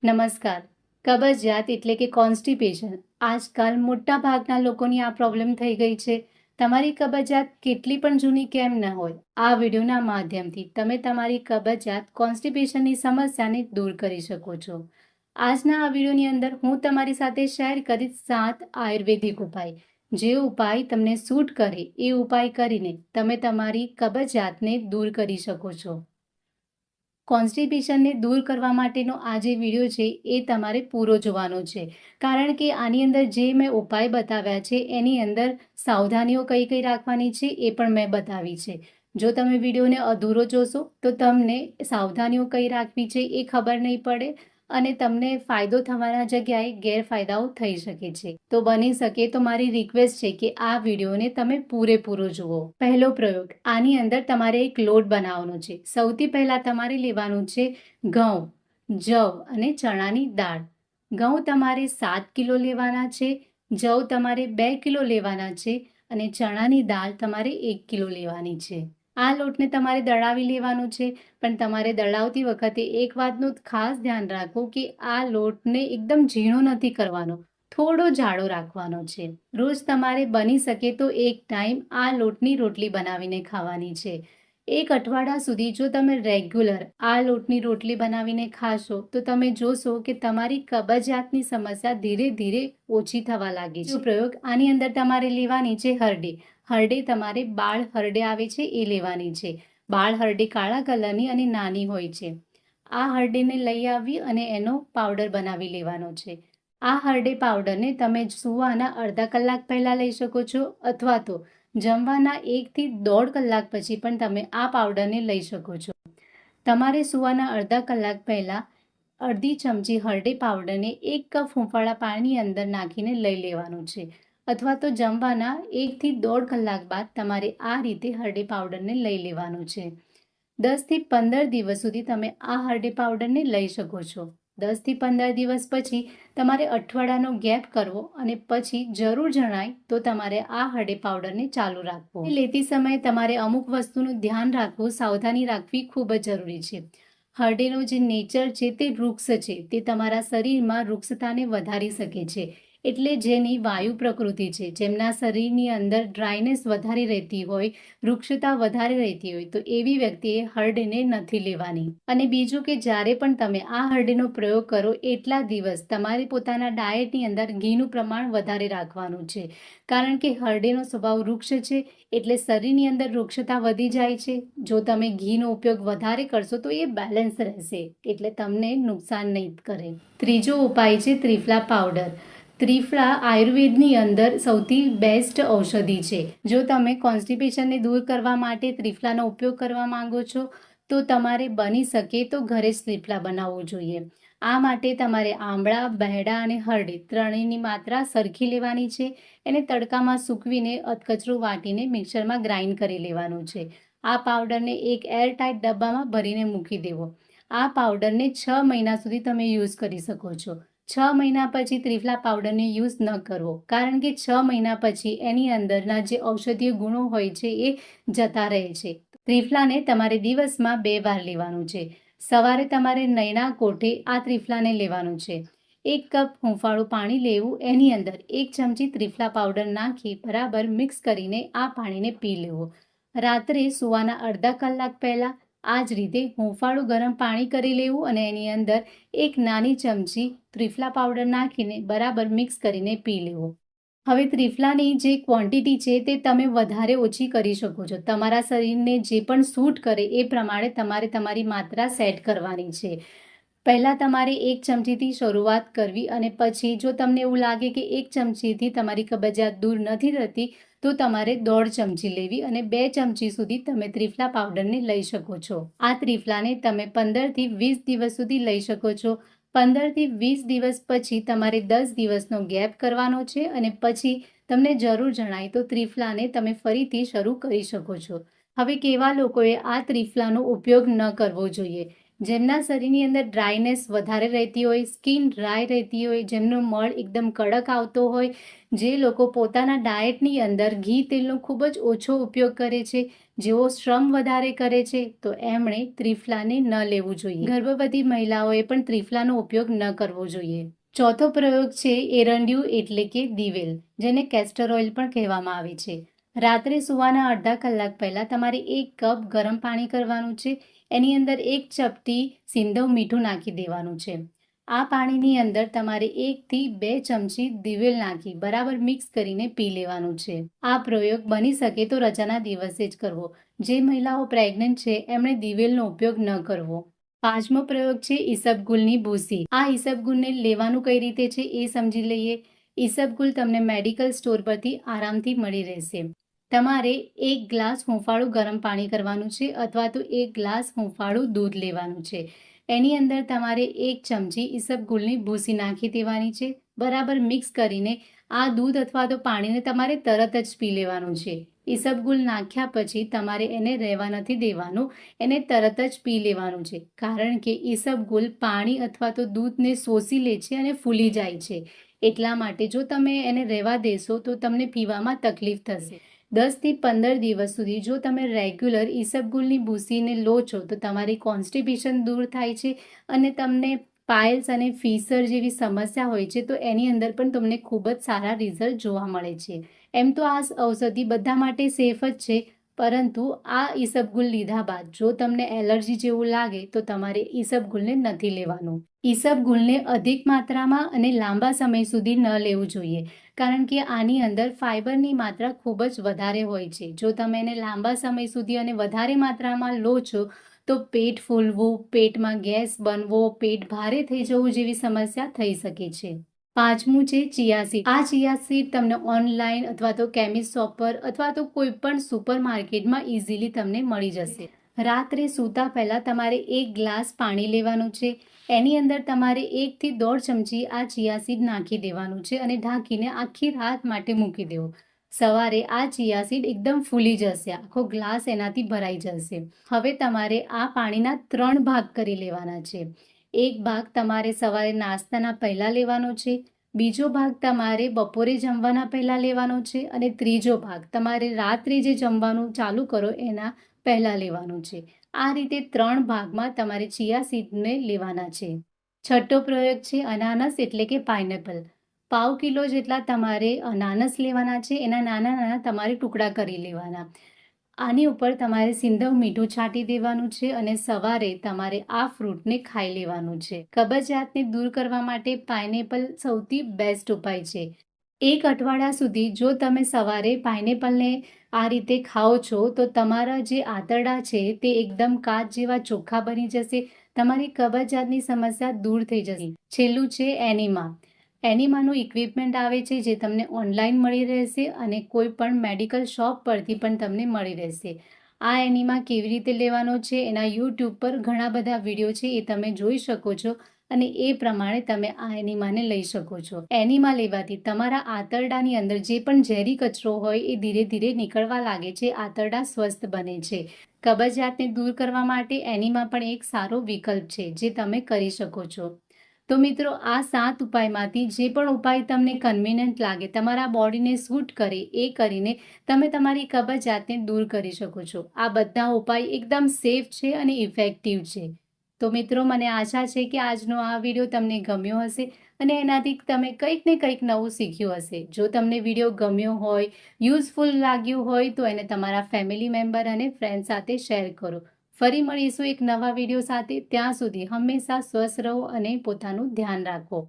નમસ્કાર. કબજિયાત એટલે કે કોન્સ્ટિપેશન આજકાલ મોટા ભાગના લોકોની આ પ્રોબ્લેમ થઈ ગઈ છે. તમારી કબજિયાત કેટલી પણ જૂની કેમ ન હોય, આ વિડીયોના માધ્યમથી તમે તમારી કબજિયાત કોન્સ્ટિપેશનની સમસ્યાને દૂર કરી શકો છો. આજના આ વિડીયોની અંદર હું તમારી સાથે શેર કરીશ 7 આયુર્વેદિક ઉપાય. જે ઉપાય તમને સૂટ કરે એ ઉપાય કરીને તમે તમારી કબજિયાતને દૂર કરી શકો છો. કોન્સ્ટિપેશનને દૂર કરવા માટેનો આ જે વિડીયો છે એ તમારે પૂરો જોવાનો છે, કારણ કે આની અંદર જે મેં ઉપાય બતાવ્યા છે એની અંદર સાવધાનીઓ કઈ કઈ રાખવાની છે એ પણ મેં બતાવી છે. જો તમે વિડીયોને અધૂરો જોશો તો તમને સાવધાનીઓ કઈ રાખવી છે એ ખબર નહીં પડે અને તમને ફાયદો થવાના જગ્યાએ ગેરફાયદાઓ થઈ શકે છે. તો બની શકે તો મારી રિક્વેસ્ટ છે કે આ વિડીયોને તમે પૂરેપૂરો જુઓ. પહેલો પ્રયોગ, આની અંદર તમારે એક લોટ બનાવવાનો છે. સૌથી પહેલા તમારે લેવાનું છે ઘઉં, જવ અને ચણાની દાળ. ઘઉં તમારે 7 કિલો લેવાના છે, જવ તમારે 2 કિલો લેવાના છે અને ચણાની દાળ તમારે 1 કિલો લેવાની છે. આ લોટને તમારે દળાવી લેવાનું છે, પણ તમારે દળાવતી વખતે એક વાતનું ખાસ ધ્યાન રાખો કે આ લોટને એકદમ ઝીણો નથી કરવાનો, થોડો જાડો રાખવાનો છે. રોજ તમારે બની શકે તો એક ટાઈમ આ લોટની રોટલી બનાવીને ખાવાની છે. એક અઠવાડિયા સુધી જો તમે રેગ્યુલર આ લોટની રોટલી બનાવીને ખાશો તો તમે જોશો કે તમારી કબજિયાતની સમસ્યા ધીરે ધીરે ઓછી થવા લાગી છે. પ્રયોગ, આની અંદર તમારે લેવાની છે હરડે. હરડે તમારે બાળ હરડે આવે છે એ લેવાની છે. બાળ હરડે કાળા કલરની અને નાની હોય છે. આ હરડેને લઈ આવી અને એનો પાવડર બનાવી લેવાનો છે. આ હરડે પાવડરને તમે સૂવાના અડધા કલાક પહેલાં લઈ શકો છો, અથવા તો જમવાના 1 થી 1.5 કલાક પછી પણ તમે આ પાવડરને લઈ શકો છો. તમારે સૂવાના અડધા કલાક પહેલાં અડધી ચમચી હરડે પાવડરને 1 કપ હૂંફાળા પાણીની અંદર નાખીને લઈ લેવાનું છે, અથવા તો જમવાના 1 થી 1.5 કલાક બાદ તમારે આ રીતે હરડે પાવડરને લઈ લેવાનું છે. 10 થી 15 દિવસ સુધી તમે આ હરડે પાવડરને લઈ શકો છો. 10 થી 15 દિવસ પછી તમારે અઠવાડિયાનો ગેપ કરવો અને પછી જરૂર જણાય તો તમારે આ હરડે પાવડરને ચાલુ રાખવો. લેતી સમયે તમારે અમુક વસ્તુનું ધ્યાન રાખવું, સાવધાની રાખવી ખૂબ જ જરૂરી છે. હરડેનો જે નેચર છે તે વૃક્ષ છે, તે તમારા શરીરમાં વૃક્ષતાને વધારી શકે છે. એટલે જેની વાયુ પ્રકૃતિ છે, જેમના શરીરની અંદર ડ્રાયનેસ વધારે રહેતી હોય, વૃક્ષતા વધારે રહેતી હોય, તો એવી વ્યક્તિએ હરડેને નથી લેવાની. અને બીજું કે જ્યારે પણ તમે આ હરડેનો પ્રયોગ કરો એટલા દિવસ તમારે પોતાના ડાયટની અંદર ઘીનું પ્રમાણ વધારે રાખવાનું છે, કારણ કે હરડેનો સ્વભાવ વૃક્ષ છે એટલે શરીરની અંદર વૃક્ષતા વધી જાય છે. જો તમે ઘીનો ઉપયોગ વધારે કરશો તો એ બેલેન્સ રહેશે, એટલે તમને નુકસાન નહીં કરે. ત્રીજો ઉપાય છે ત્રિફલા પાવડર. ત્રિફળા આયુર્વેદની અંદર સૌથી બેસ્ટ ઔષધિ છે. જો તમે કોન્સ્ટિપેશનને દૂર કરવા માટે ત્રિફલાનો ઉપયોગ કરવા માંગો છો તો તમારે બની શકે તો ઘરે જ ત્રિફલા બનાવવું જોઈએ. આ માટે તમારે આંબળા, બહેડા અને હરડે ત્રણેયની માત્રા સરખી લેવાની છે. એને તડકામાં સૂકવીને અધકચરું વાટીને મિક્સરમાં ગ્રાઇન્ડ કરી લેવાનું છે. આ પાવડરને એક એરટાઇટ ડબ્બામાં ભરીને મૂકી દેવો. આ પાવડરને 6 મહિના સુધી તમે યુઝ કરી શકો છો. 6 મહિના પછી ત્રિફલા પાવડરને યુઝ ન કરવો, કારણ કે 6 મહિના પછી એની અંદરના જે ઔષધીય ગુણો હોય છે એ જતા રહે છે. ત્રિફલાને તમારે દિવસમાં 2 વાર લેવાનું છે. સવારે તમારે નયના કોઠે આ ત્રિફલાને લેવાનું છે. 1 કપ હૂંફાળું પાણી લેવું, એની અંદર 1 ચમચી ત્રિફલા પાવડર નાખી બરાબર મિક્સ કરીને આ પાણીને પી લેવું. રાત્રે સૂવાના અડધા કલાક પહેલાં આ જ રીતે હૂંફાળું ગરમ પાણી કરી લેવું અને એની અંદર 1 નાની ચમચી ત્રિફલા પાવડર નાખીને બરાબર મિક્સ કરીને પી લેવું. હવે ત્રિફલાની જે ક્વોન્ટિટી છે તે તમે વધારે ઓછી કરી શકો છો. તમારા શરીરને જે પણ સૂટ કરે એ પ્રમાણે તમારે તમારી માત્રા સેટ કરવાની છે. પહેલાં તમારે 1 ચમચીથી શરૂઆત કરવી અને પછી જો તમને એવું લાગે કે 1 ચમચીથી તમારી કબજિયાત દૂર નથી થતી તો તમારે 1.5 ચમચી લેવી અને 2 ચમચી સુધી તમે ત્રિફલા પાવડરને લઈ શકો છો. આ ત્રિફલાને તમે 15 થી 20 દિવસ સુધી લઈ શકો છો. 15 થી 20 દિવસ પછી તમારે 10 દિવસનો ગેપ કરવાનો છે અને પછી તમને જરૂર જણાય તો ત્રિફલાને તમે ફરીથી શરૂ કરી શકો છો. હવે કેવા લોકોએ આ ત્રિફલાનો ઉપયોગ ન કરવો જોઈએ? જેમના શરીરની અંદર ડ્રાયનેસ વધારે રહેતી હોય, સ્કિન ડ્રાય રહેતી હોય, જેમનો મળ એકદમ કડક આવતો હોય, જે લોકો પોતાના ડાયટની અંદર ઘી તેલનો ખૂબ જ ઓછો ઉપયોગ કરે છે, જેઓ શ્રમ વધારે કરે છે, તો એમણે ત્રિફલાને ન લેવું જોઈએ. ગર્ભવતી મહિલાઓએ પણ ત્રિફલાનો ઉપયોગ ન કરવો જોઈએ. ચોથો પ્રયોગ છે એરંડિયું એટલે કે દિવેલ, જેને કેસ્ટર ઓઇલ પણ કહેવામાં આવે છે. રાત્રે સૂવાના અડધા કલાક પહેલાં તમારે 1 કપ ગરમ પાણી કરવાનું છે. એની અંદર 1 ચપટી સિંધવ મીઠું નાખી દેવાનું છે. આ પાણીની અંદર તમારે 1 થી 2 ચમચી દિવેલ નાખી બરાબર મિક્સ કરીને પી લેવાનું છે. આ પ્રયોગ બની શકે તો રજાના દિવસે જ કરવો. જે મહિલાઓ પ્રેગ્નન્ટ છે એમણે દિવેલનો ઉપયોગ ન કરવો. પાંચમો પ્રયોગ છે ઈસબગુલની ભૂસી. આ ઈસબગુલને લેવાનું કઈ રીતે છે એ સમજી લઈએ. ઈસબગુલ તમને મેડિકલ સ્ટોર પરથી આરામથી મળી રહેશે. તમારે 1 ગ્લાસ હૂંફાળું ગરમ પાણી કરવાનું છે અથવા તો 1 ગ્લાસ હૂંફાળું દૂધ લેવાનું છે. એની અંદર તમારે 1 ચમચી ઈસબગુલની ભૂસી નાખી દેવાની છે. બરાબર મિક્સ કરીને આ દૂધ અથવા તો પાણીને તમારે તરત જ પી લેવાનું છે. ઈસબગુલ નાખ્યા પછી તમારે એને રહેવા નથી દેવાનું, એને તરત જ પી લેવાનું છે. કારણ કે ઈસબગુલ પાણી અથવા તો દૂધને શોષી લે છે અને ફૂલી જાય છે. એટલા માટે જો તમે એને રહેવા દેશો તો તમને પીવામાં તકલીફ થશે. 10 થી 15 દિવસ સુધી જો તમે રેગ્યુલર ઈસબગુલની ભૂસીને લો છો તો તમારી કોન્સ્ટિપેશન દૂર થાય છે અને તમને પાઇલ્સ અને ફિશર જેવી સમસ્યા હોય છે તો એની અંદર પણ તમને ખૂબ જ સારા રિઝલ્ટ જોવા મળે છે. એમ તો આ ઔષધિ બધા માટે સેફ જ છે, પરંતુ આ ઈસબગુલ લીધા બાદ જો તમને એલર્જી જેવું લાગે તો તમારે ઈસબગુલને નથી લેવાનું. ઈસબગુલને અધિક માત્રામાં અને લાંબા સમય સુધી ન લેવું જોઈએ, કારણ કે આની અંદર ફાઇબરની માત્રા ખૂબ જ વધારે હોય છે. જો તમે એને લાંબા સમય સુધી અને વધારે માત્રામાં લો છો તો પેટ ફૂલવું, પેટમાં ગેસ બનવો, પેટ ભારે થઈ જવું જેવી સમસ્યા થઈ શકે છે. પાંચમું છે ચિયા સીડ. આ ચિયા સીડ તમને ઓનલાઈન અથવા તો કેમિસ્ટ શોપ પર અથવા તો કોઈ પણ સુપર માર્કેટમાં ઇઝીલી તમને મળી જશે. રાત્રે સૂતા પહેલાં તમારે 1 ગ્લાસ પાણી લેવાનું છે. એની અંદર તમારે 1 થી 1.5 ચમચી આ ચિયા સીડ નાખી દેવાનું છે અને ઢાંકીને આખી રાત માટે મૂકી દેવો. સવારે આ ચિયા સીડ એકદમ ફૂલી જશે, આખો ગ્લાસ એનાથી ભરાઈ જશે. હવે તમારે આ પાણીના 3 ભાગ કરી લેવાના છે. 1 ભાગ તમારે સવારે નાસ્તાના પહેલાં લેવાનો છે, બીજો ભાગ તમારે બપોરે જમવાના પહેલાં લેવાનો છે અને ત્રીજો ભાગ તમારે રાત્રે જે જમવાનું ચાલુ કરો એના પહેલાં લેવાનું છે. આ રીતે 3 ભાગમાં તમારે ચિયા સીડને લેવાના છે. છઠ્ઠો પ્રયોગ છે અનાનસ એટલે કે પાઇનેપલ. 1/2 કિલો જેટલા તમારે અનાનસ લેવાના છે. એના નાના નાના તમારે ટુકડા કરી લેવાના. આની ઉપર તમારે સિંધવ મીઠું છાંટી દેવાનું છે અને સવારે તમારે આ ફ્રૂટને ખાઈ લેવાનું છે. કબજિયાતને દૂર કરવા માટે પાઇનેપલ સૌથી બેસ્ટ ઉપાય છે. 1 અઠવાડિયા સુધી જો તમે સવારે પાઇનેપલને આ રીતે ખાઓ છો તો તમારા જે આંતરડા છે તે એકદમ કાચ જેવા ચોખ્ખા બની જશે. તમારી કબજિયાતની સમસ્યા દૂર થઈ જશે. છેલ્લું છે એનીમા. એનીમાનું ઇક્વિપમેન્ટ આવે છે જે તમને ઓનલાઈન મળી રહેશે અને કોઈ પણ મેડિકલ શોપ પરથી પણ તમને મળી રહેશે. આ એનીમા કેવી રીતે લેવાનો છે એના યુટ્યુબ પર ઘણા બધા વિડીયો છે, એ તમે જોઈ શકો છો અને એ પ્રમાણે તમે આ એનીમાને લઈ શકો છો. એનીમા લેવાથી તમારા આંતરડાની અંદર જે પણ ઝેરી કચરો હોય એ ધીરે ધીરે નીકળવા લાગે છે, આંતરડા સ્વસ્થ બને છે. કબજિયાતને દૂર કરવા માટે એનીમા પણ એક સારો વિકલ્પ છે જે તમે કરી શકો છો. તો મિત્રો, આ 7 ઉપાયમાંથી જે પણ ઉપાય તમને કન્વિનિયન્ટ લાગે, તમારા બોડીને સૂટ કરે એ કરીને તમે તમારી કબજિયાતને દૂર કરી શકો છો. આ બધા ઉપાય એકદમ સેફ છે અને ઇફેક્ટિવ છે. તો મિત્રો, મને આશા છે કે આજનો આ વિડીયો તમને ગમ્યો હશે અને એનાથી તમે કંઈક ને કંઈક નવું શીખ્યું હશે. જો તમને વિડીયો ગમ્યો હોય, યુઝફુલ લાગ્યું હોય તો એને તમારા ફેમિલી મેમ્બર અને ફ્રેન્ડ સાથે શેર કરો. ફરી મળીશું એક નવા વિડીયો સાથે. ત્યાં સુધી હંમેશા સ્વસ્થ રહો અને પોતાનું ધ્યાન રાખો.